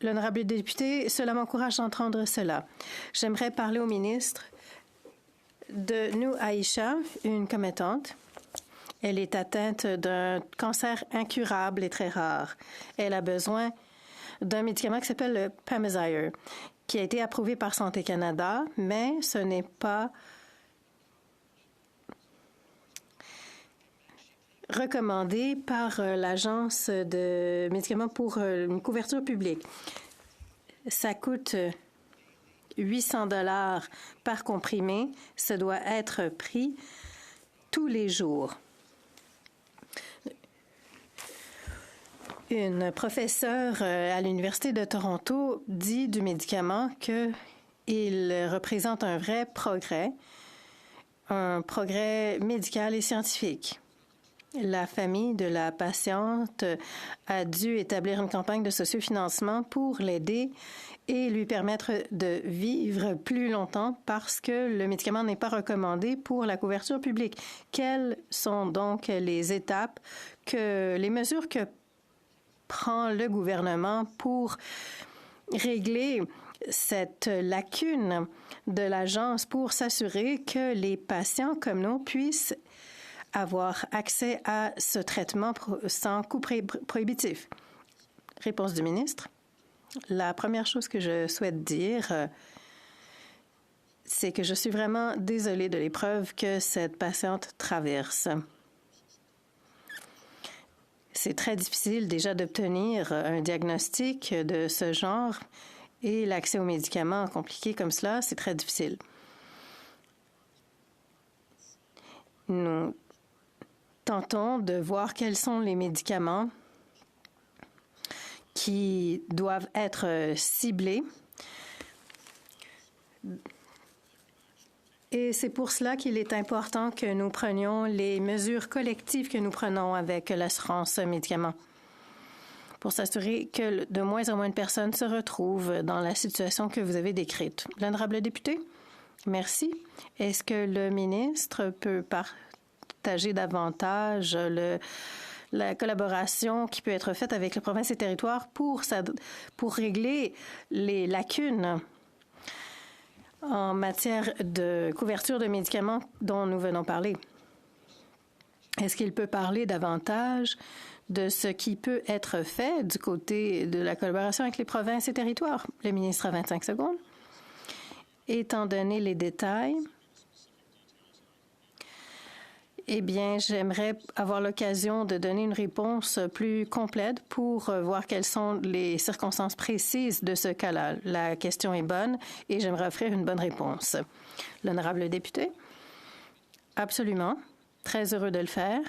L'honorable député, cela m'encourage d'entendre cela. J'aimerais parler au ministre de nous, Aïcha, une commettante. Elle est atteinte d'un cancer incurable et très rare. Elle a besoin d'un médicament qui s'appelle le Pemazire, qui a été approuvé par Santé Canada, mais ce n'est pas recommandé par l'Agence de médicaments pour une couverture publique. Ça coûte 800 $ par comprimé. Ça doit être pris tous les jours. Une professeure à l'Université de Toronto dit du médicament qu'il représente un vrai progrès, un progrès médical et scientifique. La famille de la patiente a dû établir une campagne de sociofinancement pour l'aider et lui permettre de vivre plus longtemps parce que le médicament n'est pas recommandé pour la couverture publique. Quelles sont donc les étapes, les mesures que prend le gouvernement pour régler cette lacune de l'agence pour s'assurer que les patients comme nous puissent avoir accès à ce traitement sans coût prohibitif? Réponse du ministre. La première chose que je souhaite dire, c'est que je suis vraiment désolée de l'épreuve que cette patiente traverse. C'est très difficile déjà d'obtenir un diagnostic de ce genre et l'accès aux médicaments compliqués comme cela, c'est très difficile. Nous tentons de voir quels sont les médicaments qui doivent être ciblés. Et c'est pour cela qu'il est important que nous prenions les mesures collectives que nous prenons avec l'assurance médicaments pour s'assurer que de moins en moins de personnes se retrouvent dans la situation que vous avez décrite. L'honorable député, merci. Est-ce que le ministre peut partager davantage la collaboration qui peut être faite avec les provinces et territoires pour régler les lacunes en matière de couverture de médicaments dont nous venons parler? Est-ce qu'il peut parler davantage de ce qui peut être fait du côté de la collaboration avec les provinces et territoires? Le ministre a 25 secondes. Étant donné les détails, eh bien, j'aimerais avoir l'occasion de donner une réponse plus complète pour voir quelles sont les circonstances précises de ce cas-là. La question est bonne et j'aimerais offrir une bonne réponse. L'honorable député? Absolument. Très heureux de le faire.